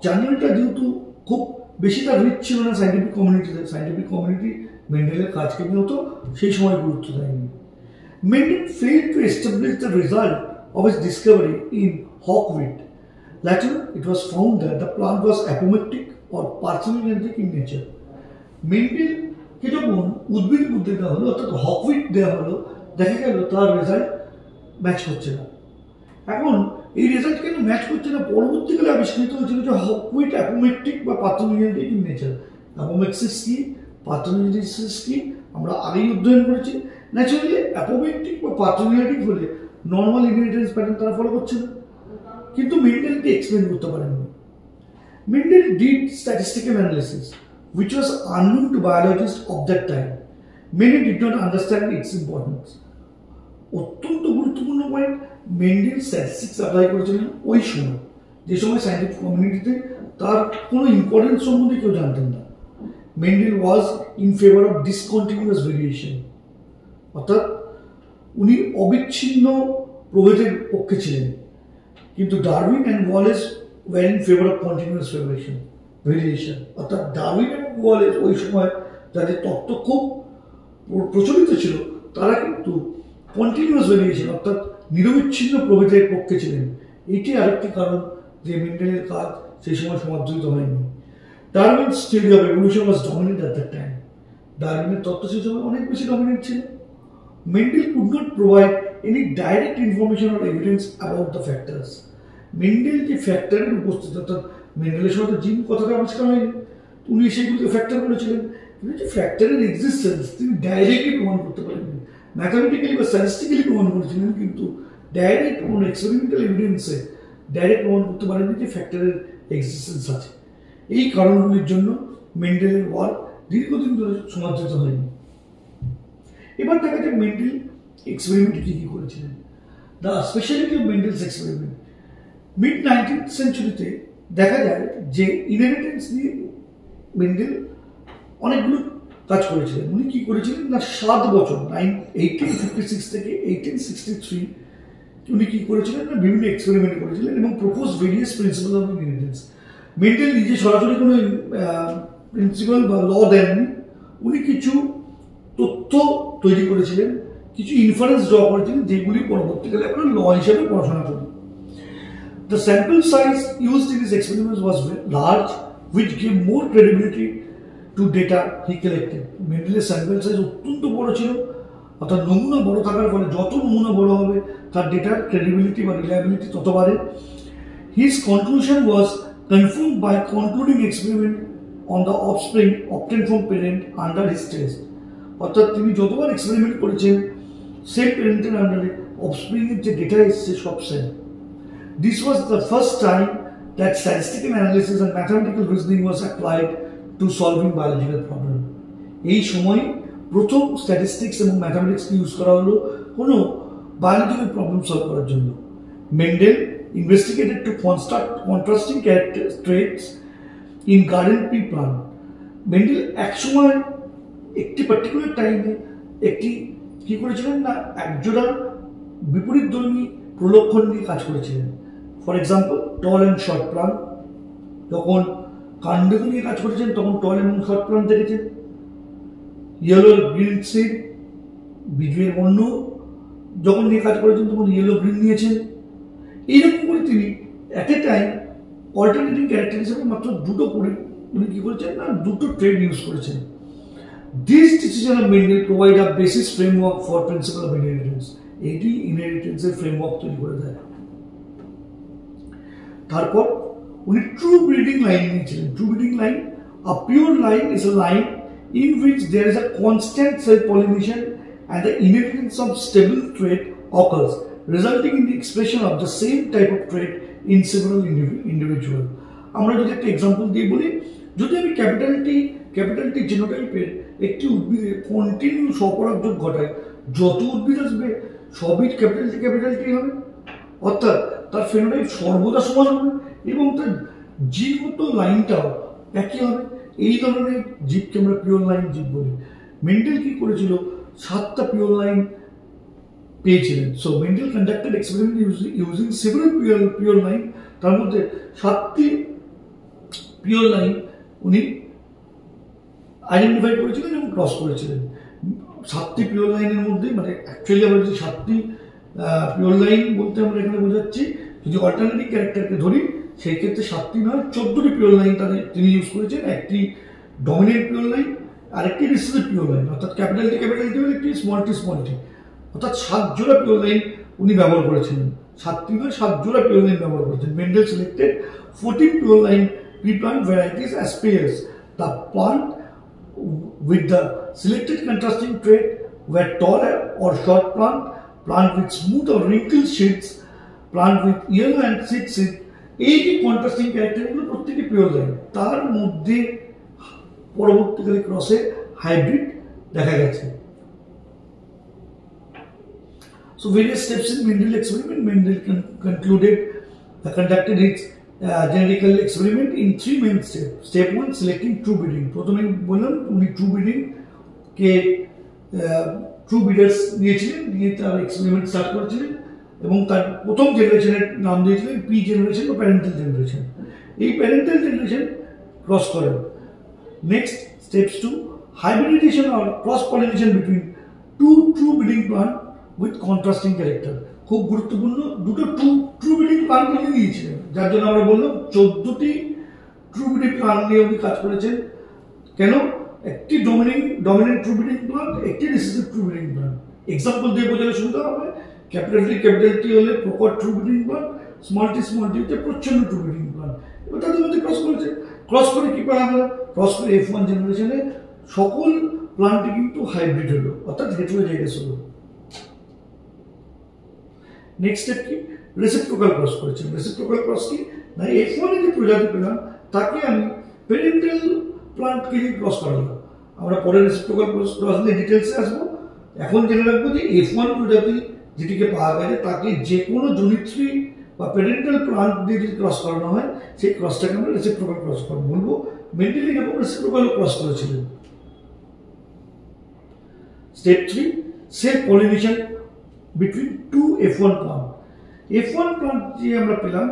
জার্নালটা যেহেতু খুব বেশি তার রিচ ছিল না সাইন্টিফিক কমিউনিটি মেন্ডেলের কাজকে নিয়ে হতো সেই সময় গুরুত্ব দেয়নি। Mendel failed to establish the result of his discovery in hawkweed. Later, it was found that the plant was apomictic or parthenogenetic in nature. মেন্ডেলকে যখন উদ্ভিদ বুদ্ধি দেওয়া হলো, অর্থাৎ হকউইড দেওয়া হলো, দেখা গেল তার রেজাল্ট ম্যাচ করছে না। এখন এই রেজাল্ট কেন ম্যাচ করছে না? পরবর্তীকালে আবিষ্কৃত হয়েছিল যে হকউইড অ্যাপোমেট্রিক বা পার্থেনোজেনেটিক ইন নেচার। অ্যাপোমেক্সিস কি, পার্থেনোজেনেসিস কি আমরা আগেই অধ্যয়ন করেছি। ন্যাচারালি অ্যাপোমেট্রিক বা পার্থেনোজেনেটিক হলে নর্মাল ইনহেরিটেন্স প্যাটার্ন তারা ফলো করছে না, কিন্তু মেন্ডেলকে এক্সপ্লেন করতে পারেননি। Mendel did statistical analysis which was unknown to biologists of that time. Many did not understand its importance. অত্যন্ত গুরুত্বপূর্ণ পয়েন্ট, মেন্ডেল স্ট্যাটিস্টিক্স অ্যাপ্লাই করেছিলেন ওই সময়, যে সময় সায়েন্টিফিক কমিউনিটিতে তার কোনো ইম্পর্টেন্স সম্বন্ধে কেউ জানতেন না। Mendel was in favour of discontinuous variation, অর্থাৎ উনি অবিচ্ছিন্ন প্রভেদের পক্ষে ছিলেন, কিন্তু Darwin and Wallace were in favour of continuous variation. অর্থাৎ ডারউইন এবং ওয়ালেস ওই সময় যাদের তত্ত্ব খুব প্রচলিত ছিল, তারা কিন্তু কন্টিনিউয়াস ভেরিয়েশন অর্থাৎ নিরবিচ্ছিন্ন প্রভেদের পক্ষে ছিলেন। এটি আরেকটি কারণ যে মেন্ডেলের কাজ সেই সময় সমাদৃত হয়নি। Darwin's theory of evolution was dominant at that time. Darwin's তত্ত্ব সেই সময় অনেক বেশি ডমিনেন্ট ছিল। Mendel could not provide any direct information or evidence about the factors. Mendel যে ফ্যাক্টরের উপস্থিতি, অর্থাৎ মেন্ডেলের সময় তো জিন কথাটা আবিষ্কার হয়নি, উনি সেগুলোকে ফ্যাক্টর বলেছিলেন, কিন্তু যে ফ্যাক্টরের এক্সিস্টেন্স তিনি ডাইরেক্টলি প্রমাণ করতে পারেননি। ম্যাথামেটিক্যালি বা স্ট্যাটিস্টিক্যালি প্রমাণ করেছিলেন, কিন্তু ডাইরেক্ট কোনো এক্সপেরিমেন্টাল এভিডেন্সে ডাইরেক্ট প্রমাণ করতে পারেননি যে ফ্যাক্টরের এক্সিস্টেন্স আছে। এই কারণগুলির জন্য মেন্ডেলের ওয়ার্ক দীর্ঘদিন ধরে সমাদৃত হয়নি। এবার দেখা যাক মেন্ডেল এক্সপেরিমেন্ট কী কী করেছিলেন। The speciality of মেন্ডেলস experiment, mid 19th সেঞ্চুরিতে দেখা যায় যে ইনহেরিটেন্স নিয়ে মেন্ডেল অনেকগুলো কাজ করেছিলেন। উনি কী করেছিলেন না, 7 বছর 1856 থেকে 1863 উনি কী করেছিলেন না, বিভিন্ন এক্সপেরিমেন্ট করেছিলেন এবং propose various principal of inheritance. Mendel নিজে সরাসরি কোনো প্রিন্সিপাল বা ল দেননি, উনি কিছু তথ্য তৈরি করেছিলেন, কিছু ইনফারেন্স ড্র করেছিলেন, যেগুলি পরবর্তীকালে আমরা ল হিসেবে পড়াশোনা করি। The sample size used in his experiments was large, which gave more credibility to data he collected. মেন্ডেলের স্যাম্পল সাইজ অত্যন্ত বড় ছিল, অর্থাৎ নমুনা বড় থাকার ফলে যত নমুনা বড় হবে তার ডেটার ক্রেডিবিলিটি বা রিলায়েবিলিটি তত বাড়ে। His conclusion was confirmed by concluding experiment on the offspring obtained from parent under his test. অর্থাৎ তিনি যতবার এক্সপেরিমেন্ট করেছেন সেম প্যারেন্টের আন্ডারে অফস্প্রিংয়ের যে ডেটা এসছে সব same. This was the first time that statistical analysis and mathematical reasoning was applied to solving biological problem. এই সময় প্রথম স্ট্যাটিস্টিক্স এবং ম্যাথামেটিক্সকে ইউজ করা হলো কোনো বায়োলজিক্যাল প্রবলেম সলভ করার জন্য। Mendel investigated to contrasting character traits in garden pea plant. Mendel একসময় একটি পার্টিকুলার টাইমে একটি কী করেছিলেন না, একজোড়া বিপরীতধর্মী প্রলক্ষণ নিয়ে কাজ করেছিলেন। For example tall and short plant, যখন কাণ্ডকে নিয়ে কাজ করেছেন তখন টল এবং শর্ট প্লান্ট দেখেছেন। ইয়েলো গ্রিন সিড, বীজের বর্ণ যখন নিয়ে কাজ করেছেন তখন ইয়েলো গ্রিন নিয়েছেন। এইরকম করে তিনি at a time alternating character হিসেবে মাত্র দুটো করে উনি কী করেছেন না, দুটো ট্রেড ইউজ করেছেন। This decision of Mendel provide a basis framework for principle of inheritance. এটি ইনহেরিটেন্সের ফ্রেমওয়ার্ক তৈরি করে দেয়। তারপর উনি ট্রু ব্রিডিং লাইন নিয়েছিলেন। True breeding line, a pure line is a line in which there is a constant self-pollination and the inheritance of stable trait occurs, resulting in the expression of the same type of trait in several individual. আমরা যদি একটা এক্সাম্পল দিয়ে বলি, যদি আমি ক্যাপিটাল টি জিনোটাইপের একটি উদ্ভিদে কন্টিনিউ স্বপরাগযোগ ঘটায়, যত উদ্ভিদ আসবে সবই ক্যাপিটাল টি হবে, অর্থাৎ তার ফেনোটাইপ সর্বদা সমান হবে এবং তার জিনগত লাইনটাও একই হবে। এই ধরনের জীবকে আমরা পিওর লাইন জীব বলি। মেন্ডেল কি করেছিল, 7টা পিওর লাইন পেয়েছিলেন। So Mendel conducted experiment using several pure line, তার মধ্যে 7টি পিওর লাইন উনি আইডেন্টিফাই করেছিলেন এবং ক্রস করেছিলেন। 7টি পিওর লাইনের মধ্যে, মানে অ্যাকচুয়ালি আমরা যদি 7টি পিওর লাইন বলতে আমরা এখানে বোঝাচ্ছি, যদি অল্টারনেটিভ ক্যারেক্টারকে ধরি সেই ক্ষেত্রে 7টি নয় 14টি পিওর লাইন তিনি ইউজ করেছেন। একটি ডমিনেন্ট পিওর লাইন, আরেকটি রিসেসিভ পিওর লাইন, অর্থাৎ ক্যাপিটাল টি হলে একটি স্মল টি, অর্থাৎ 7 জোড়া পিওর লাইন উনি ব্যবহার করেছিলেন। 7টি নয় 7 জোড়া পিওর লাইন ব্যবহার করেছেন। Mendel selected 14 pure line pea plant varieties as pairs. The plant with the selected contrasting trait were tall or short plant with smooth or wrinkled sheets, plant with yellow and thick seed. এই যে কন্ট্রাস্টিং ক্যারেক্টারগুলো প্রত্যেকটি পিওর লাইন, তার মধ্যে পরবর্তীকালে ক্রসে হাইব্রিড দেখা গেছে। So various steps in Mendel experiment. Mendel conducted its genetical experiment in 3 main steps. Step 1, selecting true breeding. প্রথমে বললাম উনি ট্রু ব্রিডিং কে ট্রু ব্রিডার্স নিয়েছিলেন, নিয়ে তার এক্সপেরিমেন্ট স্টার্ট করেছিলেন এবং তার প্রথম জেনারেশনের নাম দিয়েছিলেন পি জেনারেশন বা প্যারেন্টাল জেনারেশন। এই প্যারেন্টাল জেনারেশন ক্রস করেন। Next steps 2, hybridization or cross pollination between 2 true breeding plant with contrasting character. খুব গুরুত্বপূর্ণ, দুটো ট্রু ব্রিডিং প্লান্ট তিনি নিয়েছিলেন, যার জন্য আমরা বললাম 14টি ট্রু ব্রিডিং প্লান্ট নিয়ে উনি কাজ করেছেন। কেন? একটি ডমিনেন্ট ট্রু ব্রিডিং প্লান্ট, একটি recessive true breeding plant. Example দিয়ে বোঝালে সুবিধা হবে। ক্যাপিটাল টি হলে proper true breeding plant, small T হচ্ছে প্রচ্ছন্ন ট্রু ব্রিডিং প্লান্ট। এবার তাদের মধ্যে ক্রস করেছে, ক্রস করে কি করা হলো? ক্রস করে F1 জেনারেশনে সকল প্লান্টই কিন্তু হাইব্রিড হলো, অর্থাৎ হেটেরোজাইগাস হলো। নেক্সট স্টেপ কি? রেসিপ্রোকাল ক্রস করেছেন। রেসিপ্রোকাল ক্রস কি না, F1 এর যে প্রজাতি পেলাম তাকে আমি প্যারেন্টাল প্লান্টকে ক্রস করালাম। আমরা পরে রেসিপ্রোকাল ক্রস নিয়ে ডিটেলসে আসবো। এখন জেনে রাখবো যে F1 প্রজাতি যেটিকে পাওয়া গেছে তাকে যে কোনো জনিত্রী বা প্যারেন্টাল প্লান্ট দিয়ে যদি ক্রস করানো হয় সেই ক্রসটাকে আমরা রেসিপ্রোকাল ক্রস বলবো। মেন্ডেল এরকম রেসিপ্রোকাল ক্রস করেছিলেন। Step 3, self pollination between two F1 plant. F1 plant যে আমরা পেলাম,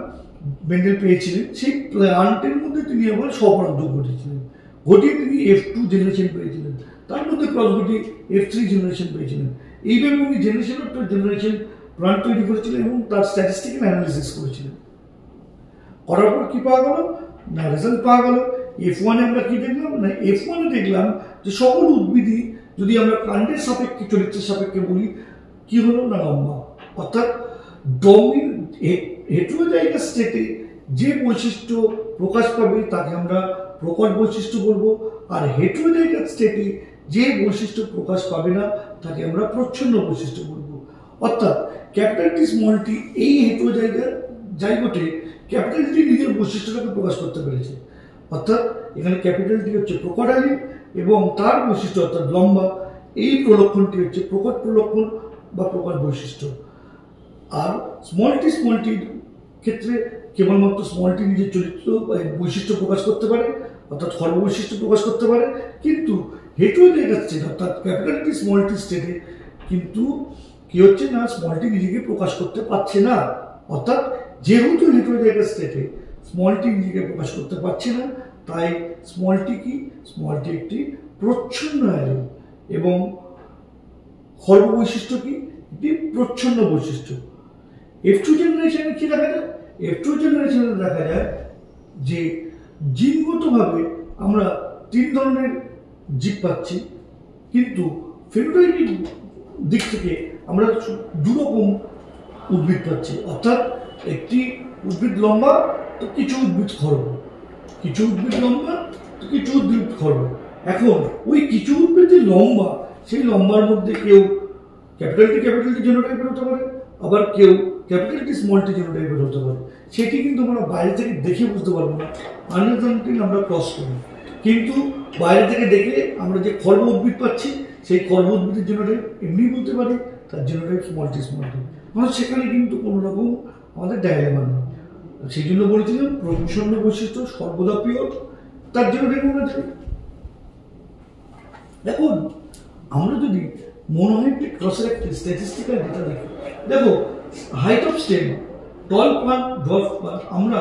মেন্ডেল পেয়েছিলেন, সেই প্লান্টের মধ্যে তিনি আবার স্বপরাগযোগ ঘটিয়েছিলেন, ঘটিয়ে তিনি F2 জেনারেশন পেয়েছিলেন, তার মধ্যে ক্রস ঘটিয়ে F3 জেনারেশন পেয়েছিলেন। এইভাবে উনি জেনারেশন আফটার জেনারেশন প্লান্ট তৈরি করেছিলেন এবং তার স্ট্যাটিস্টিক্যাল অ্যানালিসিস করেছিলেন। করার পর কি পাওয়া গেল না, রেজাল্ট পাওয়া গেল। F1 এ আমরা কি দেখলাম না, F1 এ দেখলাম যে সকল উদ্ভিদই যদি আমরা কাণ্ডের সাপেক্ষে, চরিত্রের সাপেক্ষে বলি, কি হলো না লম্বা, অর্থাৎ হেটেরোজাইগাস স্টেটে যে বৈশিষ্ট্য প্রকাশ পাবে তাকে আমরা প্রকট বৈশিষ্ট্য বলবো, আর হেটেরোজাইগাস স্টেটে যে বৈশিষ্ট্য প্রকাশ পাবে না তাকে আমরা প্রচ্ছন্ন বৈশিষ্ট্য বলবো। অর্থাৎ ক্যাপিটাল টি স্মল টি এই হেটেরোজাইগোটে ক্যাপিটাল টি নিজের বৈশিষ্ট্যটাকে প্রকাশ করতে পেরেছে। অর্থাৎ এখানে ক্যাপিটাল টি হচ্ছে প্রকটালীন এবং তার বৈশিষ্ট্য অর্থাৎ লম্বা, এই প্রলক্ষণটি হচ্ছে প্রকট প্রলক্ষণ বা প্রকট বৈশিষ্ট্য। আর স্মল টির ক্ষেত্রে কেবলমাত্র স্মল টি নিজের চরিত্র বৈশিষ্ট্য প্রকাশ করতে পারে, অর্থাৎ খর্ব বৈশিষ্ট্য প্রকাশ করতে পারে, কিন্তু হেটেরোজাইগাস স্টেট অর্থাৎ ক্যাপিটাল টি স্মল টি স্টেটে কিন্তু কি হচ্ছে না, স্মল টি নিজেকে প্রকাশ করতে পারছে না। অর্থাৎ যেহেতু হেটেরোজাইগাস স্টেটে স্মল টি নিজেকে প্রকাশ করতে পারছে না, তাই স্মল টি কি, স্মল টি একটি প্রচ্ছন্ন অ্যালিল এবং খর্ব বৈশিষ্ট্য কি, একটি প্রচ্ছন্ন বৈশিষ্ট্য। F2 জেনারেশনে কি দেখা যায়? F2 জেনারেশনে দেখা যায় যে জিনগতভাবে আমরা 3 ধরনের জীব পাচ্ছি, কিন্তু ফেনোটাইপিক দিক থেকে আমরা 2 রকম উদ্ভিদ পাচ্ছি। অর্থাৎ একটি উদ্ভিদ লম্বা তো কিছু উদ্ভিদ খর্ব, কিছু উদ্ভিদ লম্বা তো কিছু উদ্ভিদ খর্ব। এখন ওই কিছু উদ্ভিদ যে লম্বা, সেই লম্বার মধ্যে কেউ ক্যাপিটাল টি জেনোটাইপের হতে পারে, আবার কেউ ক্যাপিটাল টি স্মল টি জেনোটাইপের হতে পারে। সেটি কিন্তু আমরা বাইরে থেকে দেখে বুঝতে পারবো না, আনটিল আমরা ক্রস করি। কিন্তু বাইরে থেকে দেখে আমরা যে খর্ব উদ্ভিদ পাচ্ছি, সেই খর্ব উদ্ভিদের জেনোটাইপ এমনি বলতে পারি, তার জেনোটাইপ স্মল টি। মানে সেখানে কিন্তু কোনো রকম আমাদের ডায়লেমা নেই। সেই জন্য বলেছিলাম প্রচ্ছন্ন বৈশিষ্ট্য সর্বদা পিওর, তার জেনোটাইপ আমরা জানি। এখন আমরা যদি মোনোহাইব্রিড ক্রসের একটি স্ট্যাটিস্টিক্যাল ডেটা দেখি, দেখো height of stem, tall plant, dwarf plant, আমরা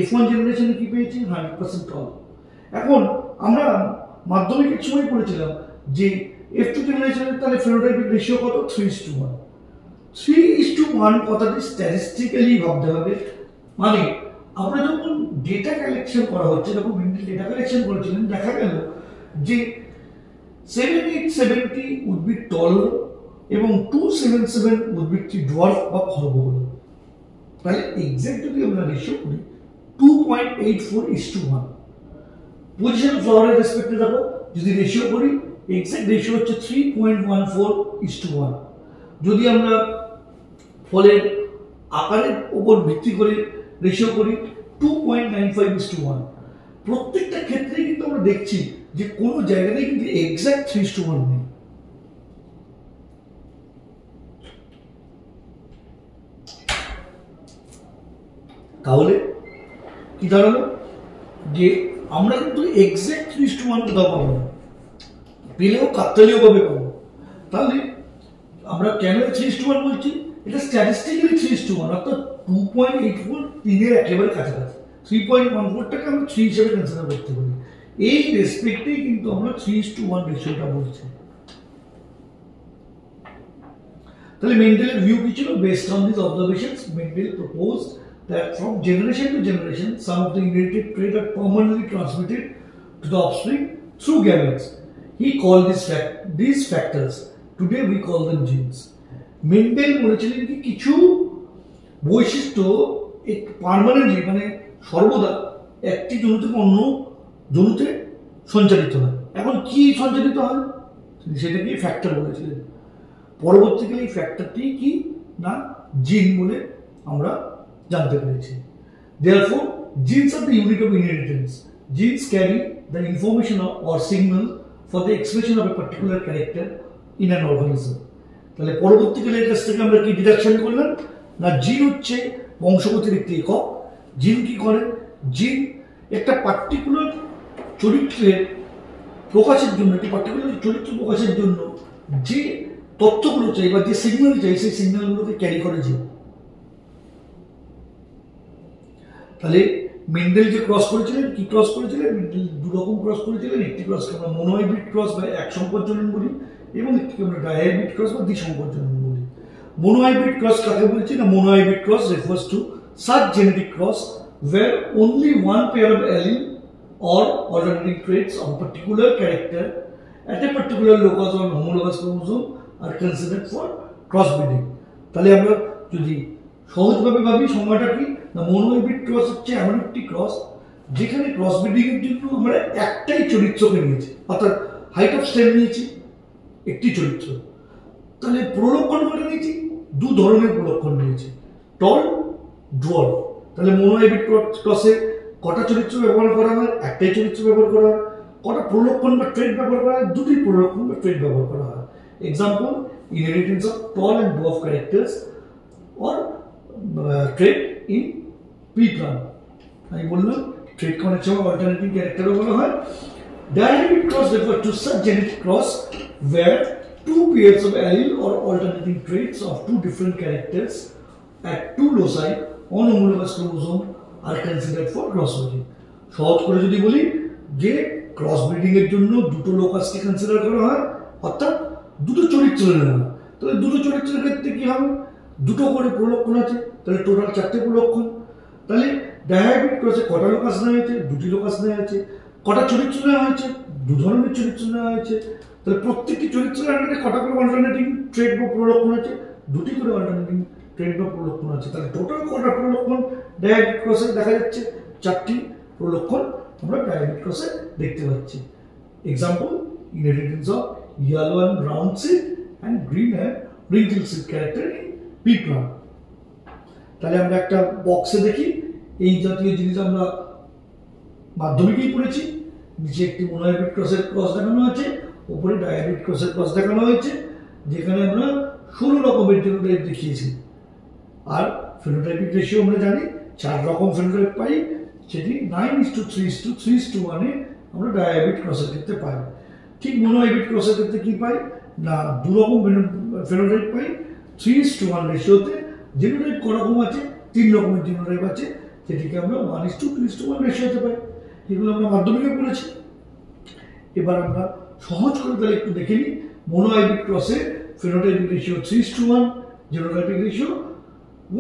F1 জেনারেশনে কি পেয়েছি? 100% টল। এখন আমরা মাধ্যমিকের সময় পড়েছিলাম যে F2 জেনারেশনের তাহলে ফেনোটাইপিক রেশিও কত? 3:1। 3:1 কথাটি স্ট্যাটিস্টিক্যালি ভাবতে হবে। মানে আমরা যখন ডেটা কালেকশন করা হচ্ছে, যখন মেন্ডেল ডেটা কালেকশন করেছিলেন, দেখা গেল যে 770 উদ্ভিদ টল এবং 277 উদ্ভিদটি ডোয়ার্ফ বা খর্ব হলো। তাহলে এক্সাক্ট যদি আমরা রেশিও করি 2.84:1। পজিশন ফ্লাওয়ারের রেসপেক্টে দেখো, যদি রেশিও করি এক্সাক্ট রেশিও হচ্ছে 3.14:1। যদি আমরা ফলের আকারের উপর ভিত্তি করে রেশিও করি 2.95:1। প্রত্যেকটা ক্ষেত্রে কিন্তু আমরা দেখছি যে কোনো জায়গাতেই কিন্তু এক্সাক্ট 3:1 নেই। তাহলে কি দাঁড়ালো যে আমরা কিন্তু এক্সাক্ট 3:1 কোথাও পাবো না, পেলেও কাকতালীয় ভাবে পাবো। তাহলে আমরা কেন 3:1 বলছি? এটা স্ট্যাটিস্টিক্যালি 3:1, অর্থাৎ 2.84 3-এর একেবারে কাছাকাছি। 3.14টাকে আমরা 3 হিসেবে কনসিডার করতে পারি। এই রেসপেক্টেই কিন্তু আমরা 3:1 রেশিওটা বলছি। তাহলে মেন্ডেলের ভিউ কি ছিল? Based on this observations, Mendel proposed that from generation to generation, some of the inherited traits are permanently transmitted to the offspring through gametes. He called these factors, today we call them genes. Mendel বলেছিলেন কি কিছু বৈশিষ্ট্য পার্মানেন্টলি মানে সর্বদা একটি জন্তু থেকে অন্য জন্তুতে সঞ্চালিত হয়। এখন কি সঞ্চালিত হয় সেটাকে ফ্যাক্টর বলেছিলেন। পরবর্তীকালে এই ফ্যাক্টরটি কি না জিন বলে আমরা জানতে পেরেছি। Therefore, genes are the unit of inheritance. Genes carry the information or signal for the expression of a particular character in an organism. তাহলে পরবর্তীকালে এর কাছ থেকে আমরা কি ডিডাকশন করলাম না জিন হচ্ছে বংশগতির একটি একক। জিন কি করে? জিন একটা পার্টিকুলার চরিত্রের প্রকাশের জন্য, একটি পার্টিকুলার চরিত্র প্রকাশের জন্য যে তথ্যগুলো চাই বা যে সিগন্যাল চাই সেই সিগন্যালগুলোকে ক্যারি করে জিন। তাহলে মেন্ডেল যে ক্রস করেছিলেন, কি ক্রস করেছিলেন? মেন্ডেল দু রকম ক্রস করেছিলেন। একটি ক্রসকে আমরা মোনোহাইব্রিড ক্রস বা এক সংকরজনন বলি এবং একটিকে আমরা ডাইহাইব্রিড ক্রস বা দ্বিসংকরজনন বলি। মোনোহাইব্রিড ক্রস কাকে বলছি না? মোনোহাইব্রিড cross refers to such genetic cross where only one pair of allele or alternating traits of a particular character at a particular locus on homologous chromosome are considered for crossbreeding. তাহলে আমরা যদি সহজভাবে ভাবি সময়টা কি না মোনোহাইব্রিড ক্রস হচ্ছে এমন একটি ক্রস যেখানে ক্রসব্রিডিং এর জন্য আমরা একটাই চরিত্রকে নিয়েছি, অর্থাৎ হাইট অফ স্টেম নিয়েছি একটি চরিত্র। তাহলে প্রলক্ষণ করে নিয়েছি দু ধরনের প্রলক্ষণ নিয়েছি, টল, ড্রোয়ার্ফ। তাহলে মোনোহাইব্রিড ক্রসে কটা চরিত্র ব্যবহার করা হয়? একটাই চরিত্র ব্যবহার করা হয়। কটা প্রলক্ষণ বা ট্রেড ব্যবহার করা হয়? দুটি প্রলক্ষণ বা ট্রেড ব্যবহার করা হয়। Example, inheritance of tall and dwarf characters or trait in pea plant. আমি বললাম ট্রেড অনেক সময় অল্টারনেটিভ ক্যারেক্টারও বলা হয়। Diabetic cross refers to such genetic cross where two pairs of allele or alternating traits of two different characters at two loci on homologous chromosome are considered for crossbreeding. সহজ করে যদি বলি যে ক্রসব্রিডিং এর জন্য দুটো লোকাসকে কনসিডার করা হয়, অর্থাৎ দুটো চরিত্র নেওয়া হয়। তাহলে দুটো চরিত্রের ক্ষেত্রে কি হবে? দুটো করে প্রলক্ষণ আছে, তাহলে টোটাল 4টে প্রলক্ষণ। তাহলে ডায়াবেটিক ক্রসে কটা লোকাস নেওয়া হয়েছে? দুটি লোকাস নেওয়া হয়েছে। কটা চরিত্র নেওয়া হয়েছে? দু ধরনের চরিত্র নেওয়া হয়েছে। তাহলে প্রত্যেকটি চরিত্রের আন্ডারে কটা করে অল্টারনেটিং ট্রেড বা প্রলক্ষণ আছে? দুটি করে অল্টারনেটিং ট্রেড বা প্রলক্ষণ আছে। তাহলে টোটাল কটা প্রলক্ষণ ডায়াবেটিক ক্রসে দেখা যাচ্ছে? 4টি প্রলক্ষণ আমরা ডায়াবেটিক ক্রসে দেখতে পাচ্ছি। Example, inheritance of yellow and brown seed and green and wrinkled seed character in pea plant. তাহলে আমরা একটা বক্সে দেখি এই জাতীয় জিনিস আমরা মাধ্যমিকেই পড়েছি। নিচে একটি মোনোহাইব্রিড ক্রসের ক্রস দেখানো আছে, উপরে ডায়াবেটিক ক্রসের ক্রস দেখানো হয়েছে, যেখানে আমরা 16 রকমের জিনোটাইপ দেখিয়েছি। আর ফেনোটাইপিক রেশিও আমরা জানি 4 রকম ফেনোটাইপ পাই, সেটি 9:3:3:1 এ আমরা ডায়াবেটিক ক্রসের ক্ষেত্রে পাই। ঠিক মোনোহাইব্রিড ক্রসের ক্ষেত্রে কি পাই না 2 রকম ফেনোটাইপ পাই 3:1 রেশিওতে। জিনোটাইপ করকম আছে? 3 রকমের জিনোটাইপ আছে, যেটিকে আমরা 1:2:1 রেশিওতে পাই। এগুলো আমরা মাধ্যমিকে পড়েছি। এবার আমরা সহজ করে তাহলে একটু দেখে নিই। মোনোহাইব্রিড ক্রসে ফেনোটাইপিক রেশিও 3:1, জিনোটাইপিক রেশিও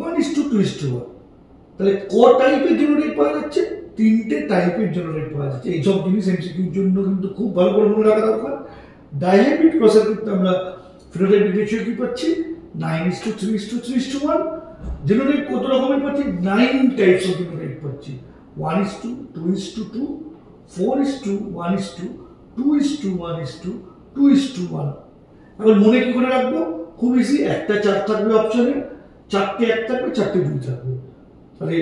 1:2:1। তাহলে ক টাইপের জিনোটাইপ পাওয়া যাচ্ছে? 3টে টাইপের জিনোটাইপ পাওয়া যাচ্ছে। এইসব জিনিস এমসিকিউর জন্য কিন্তু খুব ভালো করে মনে রাখা দরকার। ডায়াবেটিক ক্রসের ক্ষেত্রে আমরা ফেনোটাইপিক রেশিও কি পাচ্ছি? 9:3:3:1। জিনোটাইপ কত রকমের পাচ্ছি? 9 টাইপস অফ জিনোটাইপ পাচ্ছি। 1:2, 2:2, 4:1:2, 2:1:2:1। এখন মনে কি করে রাখবো? খুব ইজি, একটা 4 থাকবে অপশনে, 4টে 1 থাকবে, 4টে 2 থাকবে। তাহলে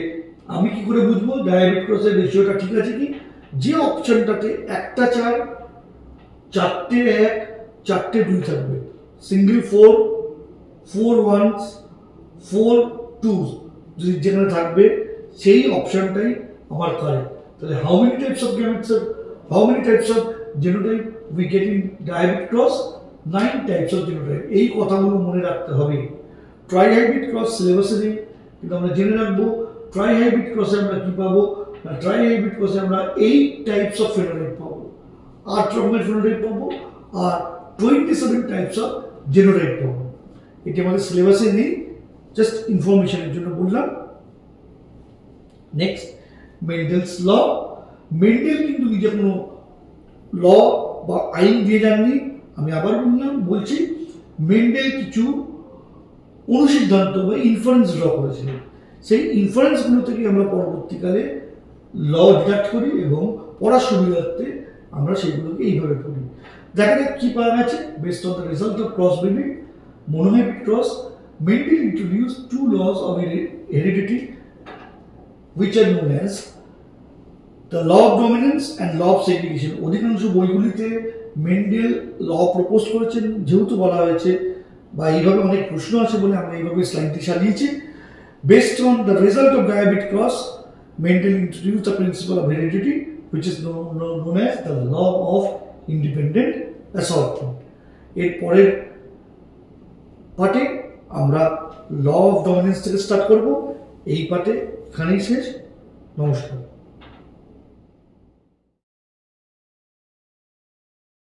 আমি কি করে বুঝবো ডায়াবেটিক ক্রসের রেশিওটা ঠিক আছে কি? যে অপশনটাতে একটা 4, 4টে 1, 4টে 2 থাকবে, সিঙ্গেল 4, 4 1s, 4 2s যদি যেখানে থাকবে সেই অপশনটাই আমার কারেক্ট। তাহলে how many types of genotype we get in diabetic cross? 9 types of genotype। এই কথাগুলো মনে রাখতে হবে। ট্রাইহাইব্রিড ক্রস সিলেবাসে নেই, কিন্তু আমরা জেনে রাখবো ট্রাইহাইব্রিড ক্রসে আমরা কি পাবো? ট্রাইহাইব্রিড ক্রসে আমরা 8 টাইপস অফ ফেনোটাইপ পাবো, 8 রকমের ফেনোটাইপ পাবো, আর 27 টাইপস অফ জেনোটাইপ পাবো। এটি আমাদের সিলেবাসে নেই, জাস্ট ইনফরমেশনের জন্য বললাম। নেক্সট মেন্ডেলস ল। মেন্ডেল কিন্তু নিজে কোনো ল বা আইন দিয়ে যাননি, আমি আবার বলছি মেন্ডেল কিছু অনুসিদ্ধান্ত বা ইনফারেন্স ড্র করেছিলেন। সেই ইনফারেন্সগুলো থেকে আমরা পরবর্তীকালে ল ডিডাক্ট করি এবং পড়ার সুবিধার্থে আমরা সেগুলোকে এইভাবে পড়ি। দেখা যাক কি পাওয়া গেছে। Based on the result of cross breeding, monohybrid cross, Mendel introduced two laws of heredity which are known as the law of dominance and law of segregation. অধিকাংশ বইগুলিতে মেন্ডেল ল প্রপোজ করেছেন, যেহেতু বলা হয়েছে বা এইভাবে অনেক প্রশ্ন আছে বলে আমরা এইভাবে স্লাইডটি সাজিয়েছি। Based on the result of diamond cross, Mendel introduced the principle of heredity which is known as the law of independent assortment. এর পরের পার্টে আমরা ল অফ ডমিনেন্স থেকে স্টার্ট করব। এই পার্টে এখানেই শেষ। নমস্কার।